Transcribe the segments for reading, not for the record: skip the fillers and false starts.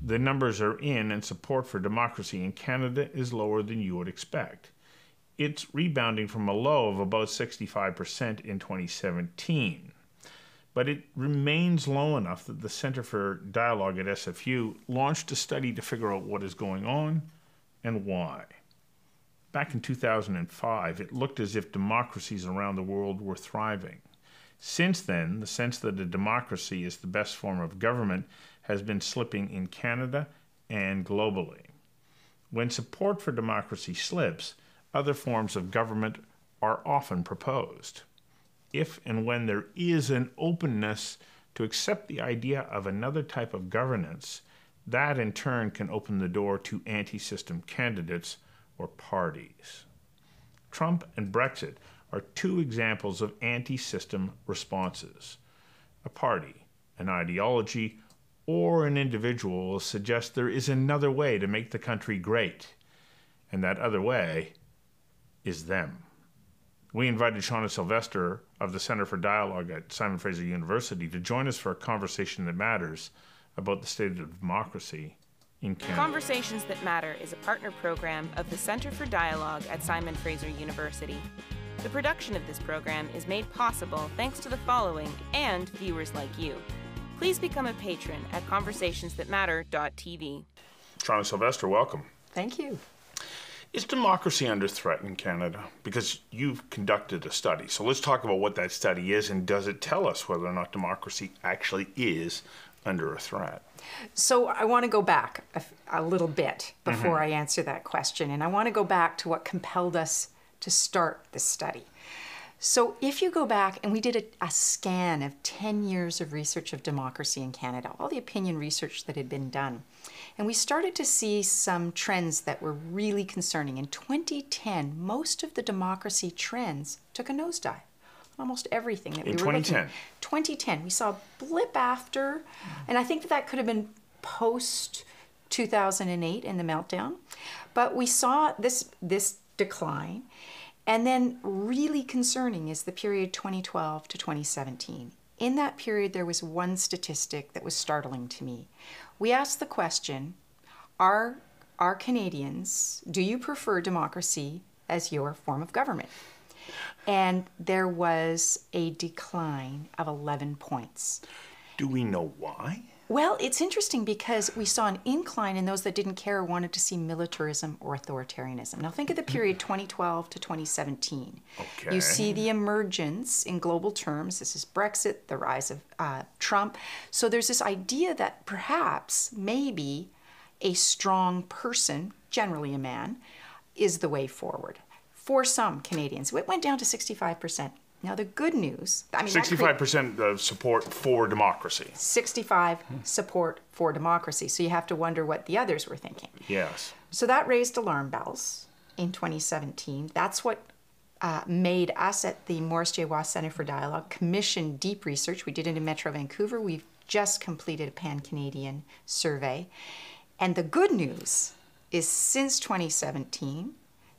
the numbers are in and support for democracy in Canada is lower than you would expect. It's rebounding from a low of about 65% in 2017. But it remains low enough that the Centre for Dialogue at SFU launched a study to figure out what is going on and why. Back in 2005, it looked as if democracies around the world were thriving. Since then, the sense that a democracy is the best form of government has been slipping in Canada and globally. When support for democracy slips, other forms of government are often proposed. If and when there is an openness to accept the idea of another type of governance, that in turn can open the door to anti-system candidates or parties. Trump and Brexit are two examples of anti-system responses. A party, an ideology, or an individual will suggest there is another way to make the country great, and that other way is them. We invited Shauna Sylvester of the Centre for Dialogue at Simon Fraser University to join us for a conversation that matters about the state of democracy in Canada. Conversations That Matter is a partner program of the Centre for Dialogue at Simon Fraser University. The production of this program is made possible thanks to the following and viewers like you. Please become a patron at conversationsthatmatter.tv. Shauna Sylvester, welcome. Thank you. Is democracy under threat in Canada? Because you've conducted a study. So let's talk about what that study is, and does it tell us whether or not democracy actually is under a threat? So I want to go back a little bit before I answer that question. And I want to go back to what compelled us to start this study. So if you go back, and we did a scan of 10 years of research of democracy in Canada, all the opinion research that had been done. And we started to see some trends that were really concerning. In 2010, most of the democracy trends took a nosedive. Almost everything that we were looking at. 2010, we saw a blip after, and I think that could have been post 2008 in the meltdown. But we saw this decline. And then really concerning is the period 2012 to 2017. In that period, there was one statistic that was startling to me. We asked the question, are Canadians, do you prefer democracy as your form of government? And there was a decline of 11 points. Do we know why? Well, it's interesting because we saw an incline in those that didn't care or wanted to see militarism or authoritarianism. Now think of the period 2012 to 2017. Okay. You see the emergence in global terms. This is Brexit, the rise of Trump. So there's this idea that perhaps, maybe, a strong person, generally a man, is the way forward. For some Canadians, it went down to 65%. Now the good news, 65% of support for democracy. 65 support for democracy. So you have to wonder what the others were thinking. Yes. So that raised alarm bells in 2017. That's what made us at the Maurice J. Waugh Centre for Dialogue commission deep research. We did it in Metro Vancouver. We've just completed a pan-Canadian survey. And the good news is since 2017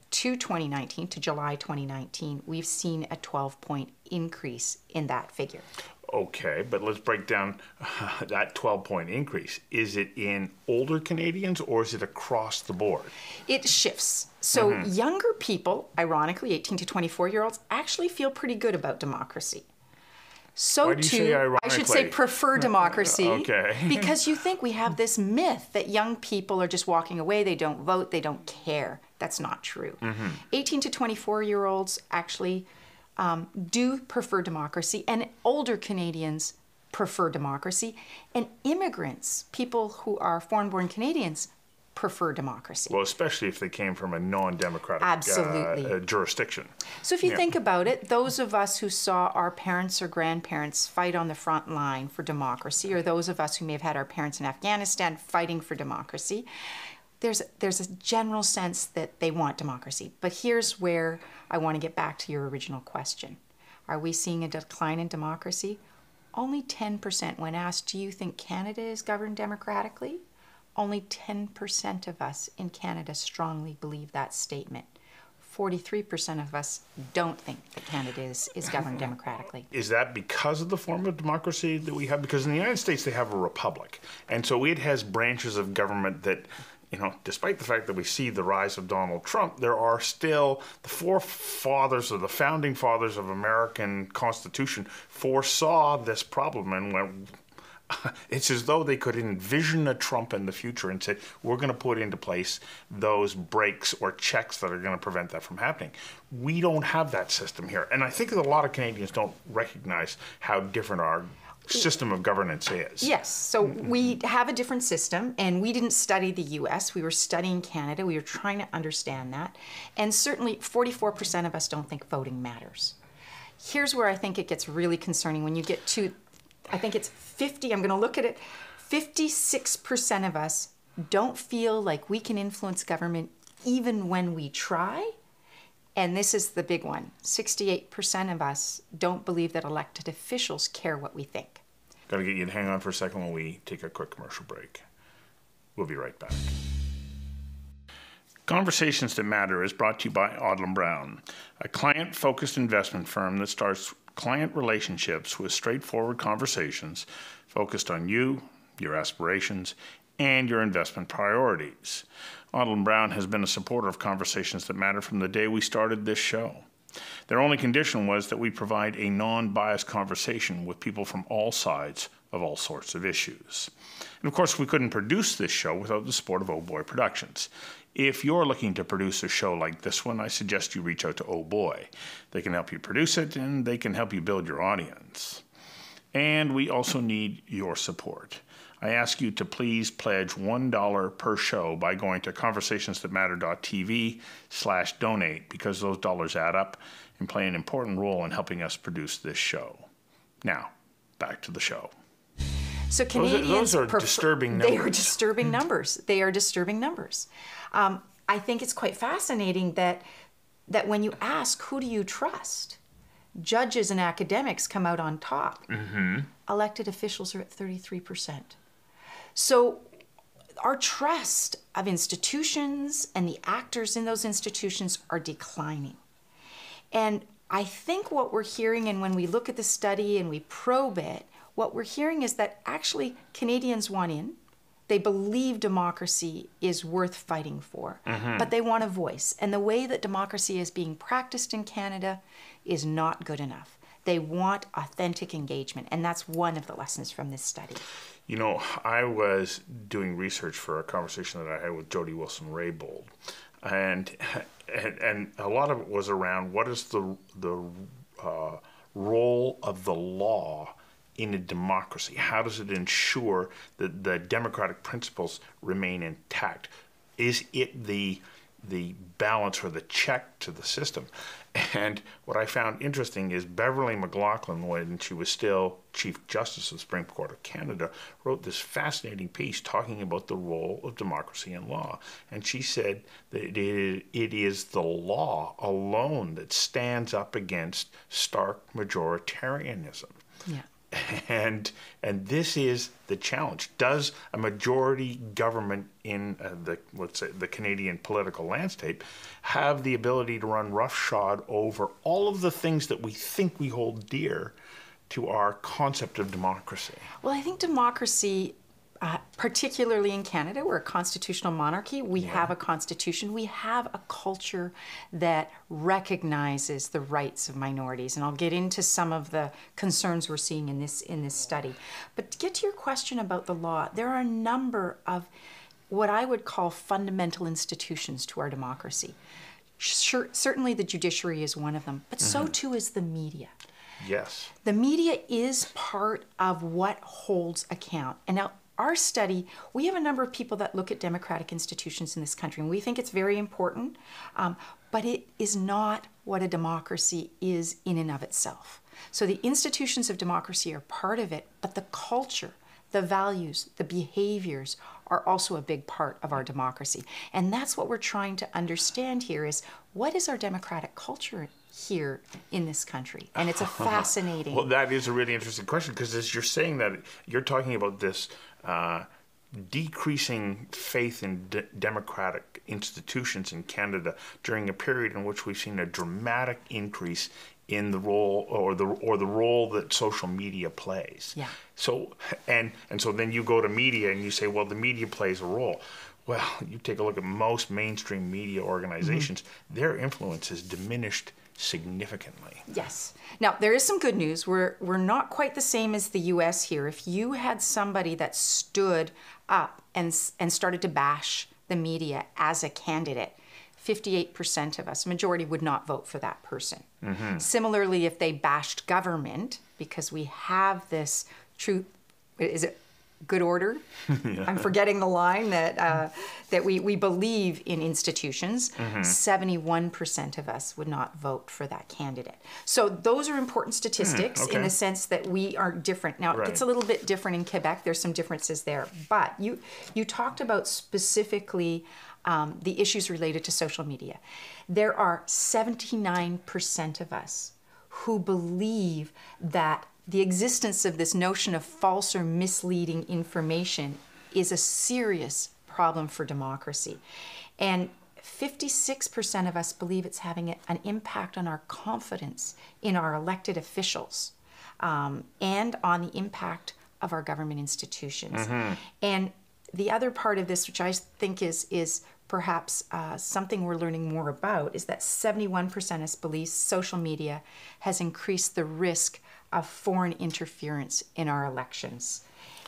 to 2019, to July 2019, we've seen a 12-point increase in that figure. Okay, but let's break down that 12-point increase. Is it in older Canadians or is it across the board? It shifts. So younger people, ironically, 18 to 24-year-olds, actually feel pretty good about democracy. So Why do you say ironically? I should say prefer democracy. Okay. Because you think we have this myth that young people are just walking away, they don't vote, they don't care. That's not true. 18 to 24-year-olds actually do prefer democracy, and older Canadians prefer democracy, and immigrants, people who are foreign-born Canadians, prefer democracy. Well, especially if they came from a non-democratic jurisdiction. So if you think about it, those of us who saw our parents or grandparents fight on the front line for democracy, or those of us who may have had our parents in Afghanistan fighting for democracy, there's a general sense that they want democracy. But here's where I want to get back to your original question. Are we seeing a decline in democracy? Only 10%. When asked, do you think Canada is governed democratically? Only 10% of us in Canada strongly believe that statement. 43% of us don't think that Canada is governed democratically. Is that because of the form of democracy that we have? Because in the United States, they have a republic. And so it has branches of government that, you know, despite the fact that we see the rise of Donald Trump, there are still the forefathers or the founding fathers of American Constitution foresaw this problem and went, it's as though they could envision a Trump in the future and said, we're going to put into place those brakes or checks that are going to prevent that from happening. We don't have that system here. And I think that a lot of Canadians don't recognize how different our system of governance is. Yes, so we have a different system, and we didn't study the US. We were studying Canada. We were trying to understand that. And certainly 44% of us don't think voting matters. Here's where I think it gets really concerning when you get to, I think it's 50, I'm going to look at it, 56% of us don't feel like we can influence government even when we try. And this is the big one. 68% of us don't believe that elected officials care what we think. Got to get you to hang on for a second while we take a quick commercial break. We'll be right back. Conversations That Matter is brought to you by Odlum Brown, a client-focused investment firm that starts client relationships with straightforward conversations focused on you, your aspirations, and your investment priorities. Odlum Brown has been a supporter of Conversations That Matter from the day we started this show. Their only condition was that we provide a non-biased conversation with people from all sides of all sorts of issues. And of course, we couldn't produce this show without the support of Oh Boy Productions. If you're looking to produce a show like this one, I suggest you reach out to Oh Boy. They can help you produce it, and they can help you build your audience. And we also need your support. I ask you to please pledge $1 per show by going to conversationsthatmatter.tv/donate, because those dollars add up and play an important role in helping us produce this show. Now, back to the show. So Canadians those are disturbing numbers. They are disturbing numbers. They are disturbing numbers. I think it's quite fascinating that when you ask, who do you trust? Judges and academics come out on top. Mm-hmm. Elected officials are at 33%. So our trust of institutions and the actors in those institutions are declining. And I think what we're hearing, and when we look at the study and we probe it, what we're hearing is that actually Canadians want in. They believe democracy is worth fighting for, but they want a voice. And the way that democracy is being practiced in Canada is not good enough. They want authentic engagement, and that's one of the lessons from this study. You know, I was doing research for a conversation that I had with Jody Wilson-Raybould, and a lot of it was around what is the role of the law in a democracy? How does it ensure that the democratic principles remain intact? Is it the balance or the check to the system? And what I found interesting is Beverly McLaughlin, when she was still Chief Justice of the Supreme Court of Canada, wrote this fascinating piece talking about the role of democracy and law. And she said that it is the law alone that stands up against stark majoritarianism. Yeah. And this is the challenge. Does a majority government in the Canadian political landscape have the ability to run roughshod over all of the things that we think we hold dear to our concept of democracy? Well, I think democracy, particularly in Canada, we're a constitutional monarchy. We have a constitution. We have a culture that recognizes the rights of minorities. And I'll get into some of the concerns we're seeing in this study. But to get to your question about the law, there are a number of what I would call fundamental institutions to our democracy. Sure, certainly the judiciary is one of them, but so too is the media. Yes. The media is part of what holds account. And now, our study, we have a number of people that look at democratic institutions in this country, and we think it's very important, but it is not what a democracy is in and of itself. So the institutions of democracy are part of it, but the culture, the values, the behaviors are also a big part of our democracy. And that's what we're trying to understand here is, what is our democratic culture here in this country? And it's a fascinating... Well, that is a really interesting question, because as you're saying that, you're talking about this decreasing faith in democratic institutions in Canada during a period in which we've seen a dramatic increase in the role or the role that social media plays. Yeah. So and so then you go to media and you say, well, the media plays a role. Well, you take a look at most mainstream media organizations, their influence has diminished significantly. Yes. Now, there is some good news. We're not quite the same as the U.S. here. If you had somebody that stood up and started to bash the media as a candidate, 58% of us, majority, would not vote for that person. Similarly, if they bashed government, because we have this truth, is it good order? Yeah. I'm forgetting the line that we believe in institutions. 71% of us would not vote for that candidate. So those are important statistics in the sense that we are different. Now, it's a little bit different in Quebec. There's some differences there. But you talked about specifically the issues related to social media. There are 79% of us who believe that the existence of this notion of false or misleading information is a serious problem for democracy. And 56% of us believe it's having an impact on our confidence in our elected officials and on the impact of our government institutions. And the other part of this, which I think is perhaps something we're learning more about, is that 71% of us believe social media has increased the risk of foreign interference in our elections.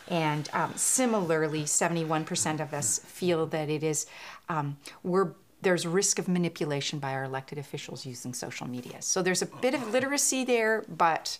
And similarly, 71% of us feel that it is, there's risk of manipulation by our elected officials using social media. So there's a bit of literacy there, but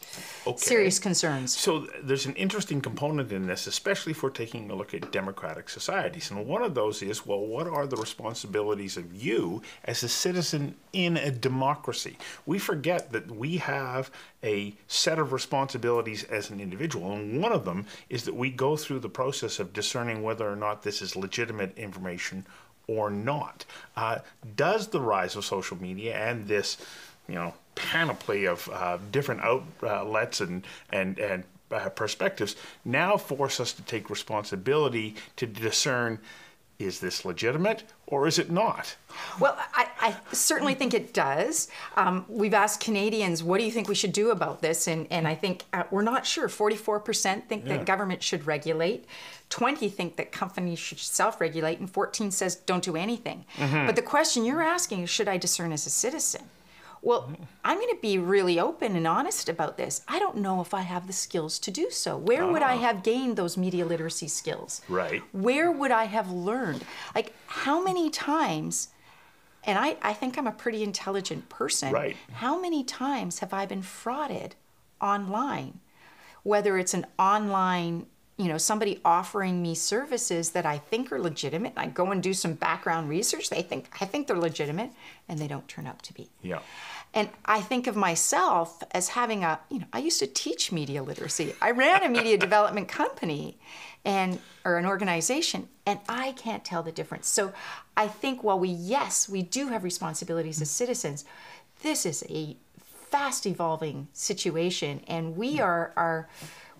serious concerns. So there's an interesting component in this, especially if we're taking a look at democratic societies. And one of those is, well, what are the responsibilities of you as a citizen in a democracy? We forget that we have a set of responsibilities as an individual, and one of them is that we go through the process of discerning whether or not this is legitimate information or not. Does the rise of social media and this, panoply of different outlets and perspectives now force us to take responsibility to discern, is this legitimate or is it not? Well, I certainly think it does. We've asked Canadians, what do you think we should do about this? And I think we're not sure. 44% think that government should regulate. 20 think that companies should self-regulate. And 14 says don't do anything. But the question you're asking is, should I discern as a citizen? Well, I'm going to be really open and honest about this. I don't know if I have the skills to do so. Where would I have gained those media literacy skills? Right. Where would I have learned? Like, how many times, and I think I'm a pretty intelligent person. Right. How many times have I been frauded online? Whether it's an online, somebody offering me services that I think are legitimate. I go and do some background research. I think they're legitimate, and they don't turn out to be. Yeah. And I think of myself as having I used to teach media literacy. I ran a media development company or an organization, and I can't tell the difference. So I think while we do have responsibilities as citizens, this is a fast evolving situation, and we are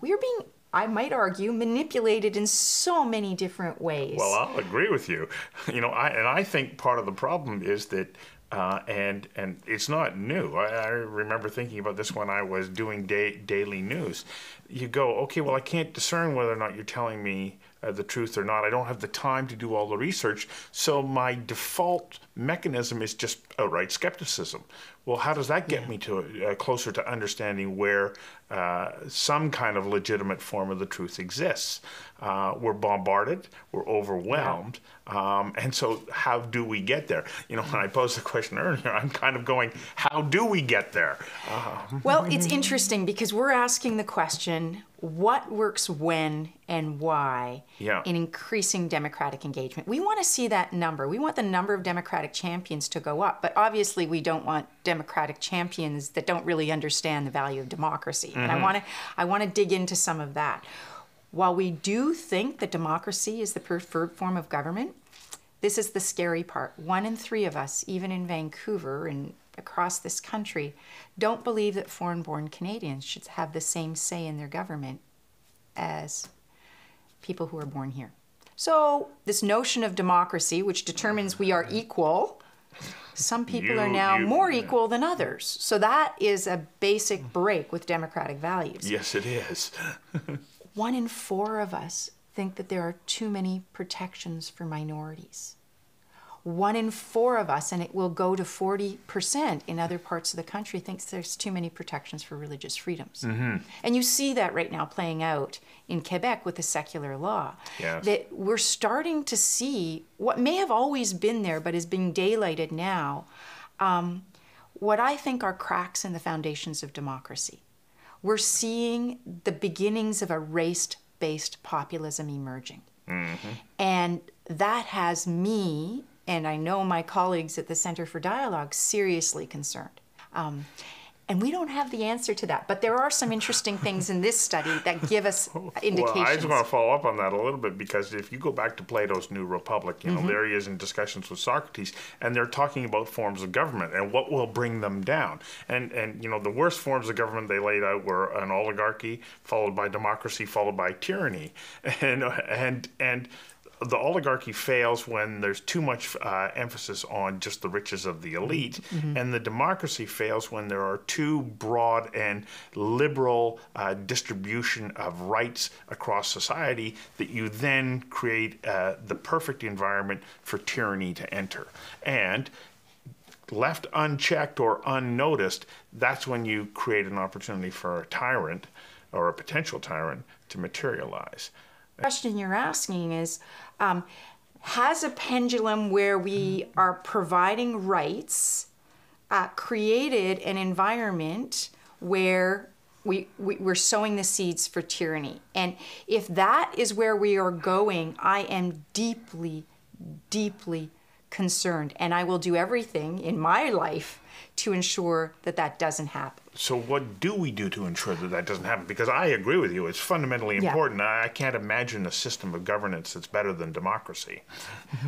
being, I might argue, manipulated in so many different ways. Well, I'll agree with you. I think part of the problem is that, and it's not new. I remember thinking about this when I was doing daily news. You go, okay, well, I can't discern whether or not you're telling me the truth or not. I don't have the time to do all the research, so my default mechanism is just outright skepticism. Well, how does that get me to closer to understanding where some kind of legitimate form of the truth exists? We're bombarded, we're overwhelmed, and so how do we get there? When I posed the question earlier, I'm kind of going, how do we get there? Well, it's interesting because we're asking the question, what works when and why in increasing democratic engagement? We want to see that number. We want the number of democratic champions to go up, but obviously we don't want democratic champions that don't really understand the value of democracy. And I want to dig into some of that. While we do think that democracy is the preferred form of government, this is the scary part. 1 in 3 of us, even in Vancouver and across this country, don't believe that foreign-born Canadians should have the same say in their government as people who are born here. So this notion of democracy, which determines we are equal, some people are now more equal than others. So that is a basic break with democratic values. Yes, it is. 1 in 4 of us think that there are too many protections for minorities. 1 in 4 of us, and it will go to 40% in other parts of the country, thinks there's too many protections for religious freedoms. And you see that right now playing out in Quebec with the secular law. Yes. That we're starting to see what may have always been there but is being daylighted now, what I think are cracks in the foundations of democracy. We're seeing the beginnings of a race-based populism emerging. And that has me, and I know my colleagues at the Center for Dialogue, seriously concerned. And we don't have the answer to that. But there are some interesting things in this study that give us indications. Well, I just want to follow up on that a little bit, because if you go back to Plato's New Republic, you know, there he is in discussions with Socrates, and they're talking about forms of government and what will bring them down. And you know, the worst forms of government they laid out were an oligarchy, followed by democracy, followed by tyranny. And the oligarchy fails when there's too much emphasis on just the riches of the elite, and the democracy fails when there are too broad and liberal distribution of rights across society, that you then create the perfect environment for tyranny to enter. And left unchecked or unnoticed, that's when you create an opportunity for a tyrant or a potential tyrant to materialize. The question you're asking is, has a pendulum where we are providing rights created an environment where we're sowing the seeds for tyranny? And if that is where we are going, I am deeply, deeply concerned. And I will do everything in my life to ensure that that doesn't happen. So what do we do to ensure that that doesn't happen? Because I agree with you, it's fundamentally important. I can't imagine a system of governance that's better than democracy.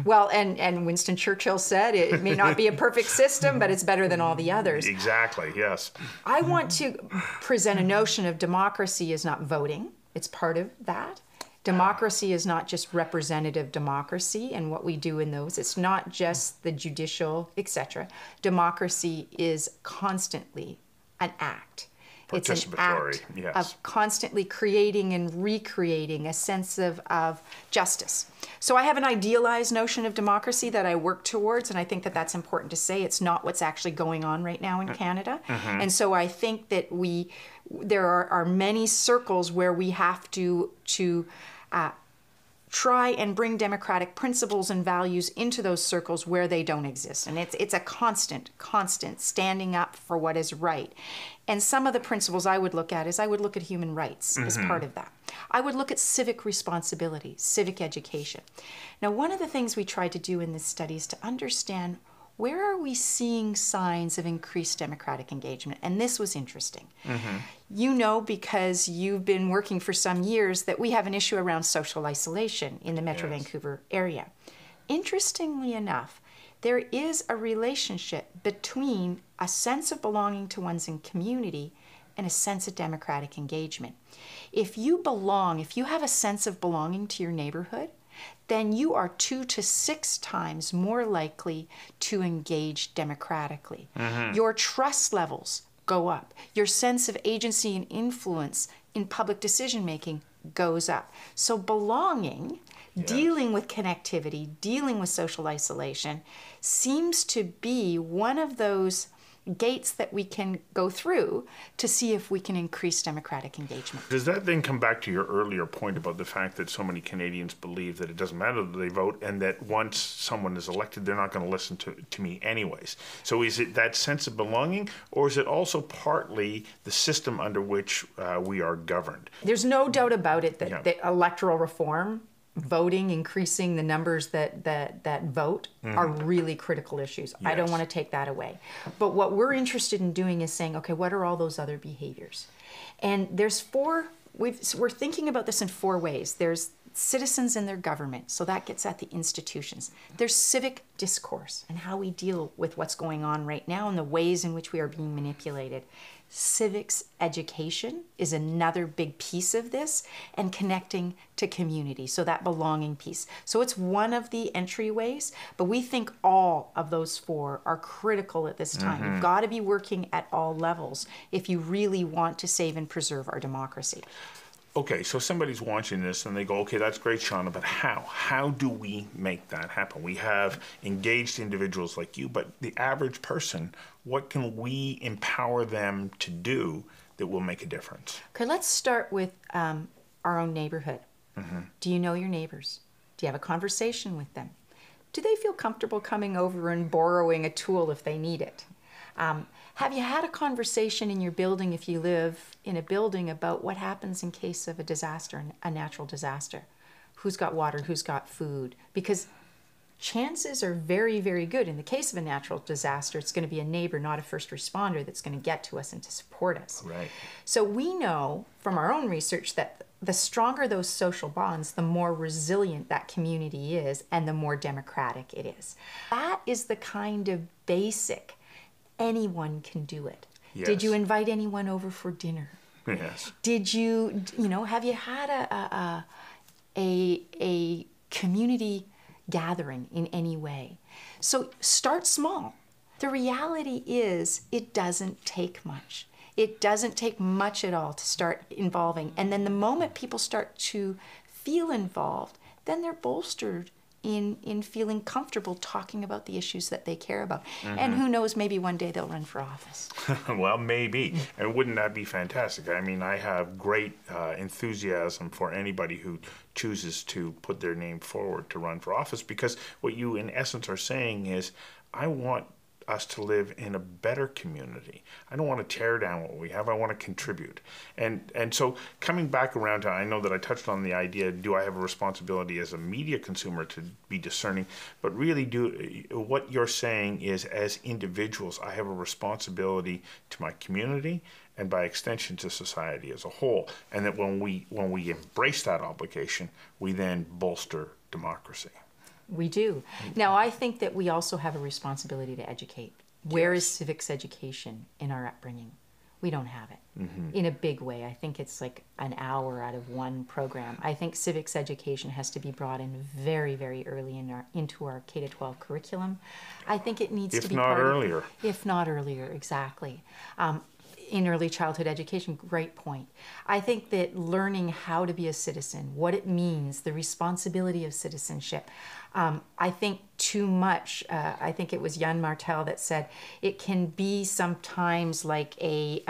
Well, and Winston Churchill said it may not be a perfect system, but it's better than all the others. Exactly, yes. I want to present a notion of democracy as not voting. It's part of that. Democracy is not just representative democracy and what we do in those. It's not just the judicial, etc. Democracy is constantly an act. It's an act of constantly creating and recreating a sense of justice. So I have an idealized notion of democracy that I work towards, and I think that that's important to say. It's not what's actually going on right now in Canada. And so I think that there are many circles where we have to try and bring democratic principles and values into those circles where they don't exist. And it's a constant standing up for what is right. And some of the principles I would look at is I would look at human rights as part of that. I would look at civic responsibility, civic education. Now, one of the things we tried to do in this study is to understand, where are we seeing signs of increased democratic engagement? And this was interesting. You know, because you've been working for some years, that we have an issue around social isolation in the Metro Vancouver area. Interestingly enough, there is a relationship between a sense of belonging to one's community and a sense of democratic engagement. If you belong, if you have a sense of belonging to your neighborhood, then you are 2 to 6 times more likely to engage democratically. Your trust levels go up. Your sense of agency and influence in public decision-making goes up. So belonging, dealing with connectivity, dealing with social isolation, seems to be one of those gates that we can go through to see if we can increase democratic engagement. Does that then come back to your earlier point about the fact that so many Canadians believe that it doesn't matter that they vote, and that once someone is elected, they're not going to listen to me anyways? So is it that sense of belonging, or is it also partly the system under which we are governed? There's no doubt about it that the electoral reform, voting, increasing the numbers that vote, are really critical issues. I don't want to take that away. But what we're interested in doing is saying, okay, what are all those other behaviors? And there's we're thinking about this in 4 ways. There's citizens and their government, so that gets at the institutions. There's civic discourse and how we deal with what's going on right now and the ways in which we are being manipulated. civics education is another big piece of this, and connecting to community, so that belonging piece. So it's one of the entryways, but we think all of those four are critical at this time. You've got to be working at all levels if you really want to save and preserve our democracy. Okay, so somebody's watching this and they go, okay, that's great, Shauna, but how? How do we make that happen? We have engaged individuals like you, but the average person, what can we empower them to do that will make a difference? Okay, let's start with our own neighborhood. Do you know your neighbors? Do you have a conversation with them? Do they feel comfortable coming over and borrowing a tool if they need it? Have you had a conversation in your building, if you live in a building, about what happens in case of a disaster, a natural disaster? Who's got water, who's got food? Because chances are very, very good. In the case of a natural disaster, it's going to be a neighbor, not a first responder, that's going to get to us and to support us. Right. So we know from our own research that the stronger those social bonds, the more resilient that community is, and the more democratic it is. That is the kind of basic. Anyone can do it. Yes. Did you invite anyone over for dinner? Yes. Did you, have you had a community gathering in any way? So start small. The reality is it doesn't take much. It doesn't take much at all to start involving. And then the moment people start to feel involved, then they're bolstered in feeling comfortable talking about the issues that they care about. And who knows, maybe one day they'll run for office. Well, maybe. And wouldn't that be fantastic? I mean, I have great enthusiasm for anybody who chooses to put their name forward to run for office, because what you in essence are saying is, I want us to live in a better community. I don't want to tear down what we have. I want to contribute. And so coming back around to, I know that I touched on the idea, do I have a responsibility as a media consumer to be discerning? But really, what you're saying is, as individuals, I have a responsibility to my community and by extension to society as a whole. And that when we embrace that obligation, we then bolster democracy. We do. Now, I think that we also have a responsibility to educate. Where is civics education in our upbringing? We don't have it in a big way. I think it's like an hour out of one program. I think civics education has to be brought in very, very early into our K-12 curriculum. I think it needs to be part of... If not earlier. If not earlier, exactly. In early childhood education, great point. I think that learning how to be a citizen, what it means, the responsibility of citizenship. I think too much, I think it was Jan Martel that said, it can be sometimes like a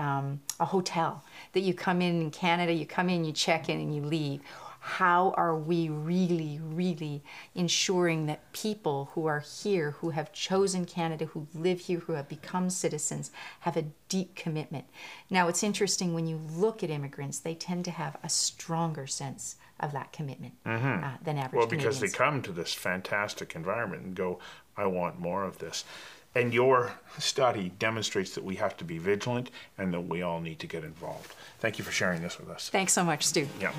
hotel, that you come in Canada, you come in, you check in, and you leave. How are we really, really ensuring that people who are here, who have chosen Canada, who live here, who have become citizens, have a deep commitment? Now, it's interesting, when you look at immigrants, they tend to have a stronger sense of that commitment than average Canadians. Well, because they come to this fantastic environment and go, I want more of this. And your study demonstrates that we have to be vigilant and that we all need to get involved. Thank you for sharing this with us. Thanks so much, Stu. Yeah.